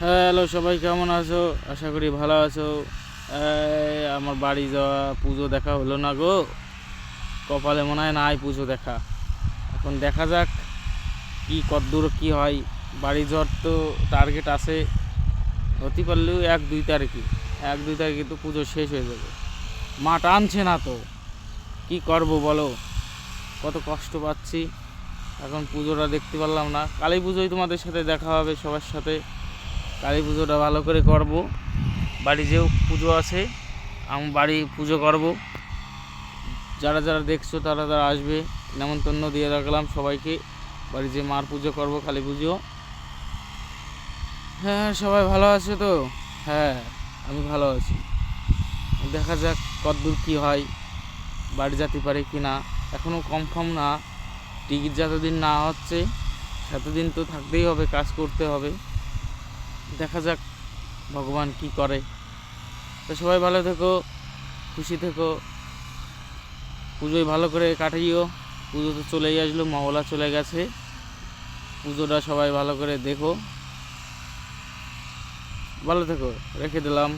Hello সবাই, কেমন আছো? আশা করি ভালো আছো। আমার বাড়ি যাওয়া পুজো দেখা হলো না গো। কপালে মনে হয় নাই পুজো দেখা। এখন দেখা যাক কি কতদূর কি হয়। বাড়ি যাওয়ার তো টার্গেট আছে, হতে পারলেও 1-2 তারিখে। 1-2 তারিখে তো পুজো শেষ হয়ে যাবে। মা টানছে না তো, কি করব বলো? কত কষ্ট পাচ্ছি। এখন পুজোটা দেখতে পারলাম না। কালী পুজোয় তোমাদের সাথে দেখা হবে সবার সাথে। কালী পুজোটা ভালো করে করব। বাড়ি যেও পুজো আছে, আমি বাড়ি পুজো করব। যারা যারা দেখছো তারা তারা আসবে, নেমন্তন্ন দিয়ে রাখলাম সবাইকে। বাড়ি যে মার পুজো করব, কালী পুজো। হ্যাঁ, সবাই ভালো আছে তো? হ্যাঁ, আমি ভালো আছি। দেখা যাক কতদূর কী হয়, বাড়ি যেতে পারে কি না। এখনও কনফার্ম না। টিকিট যতদিন না হচ্ছে ততদিন তো থাকতেই হবে, কাজ করতে হবে। দেখা যাক ভগবান কি করে। তো সবাই ভালো থেকো, খুশি থেকো, পুজোয় ভালো করে কাটিও। পুজো তো চলেই আসলো, মহলা চলে গেছে। পুজোটা সবাই ভালো করে দেখো। ভালো থেকো, রেখে দিলাম।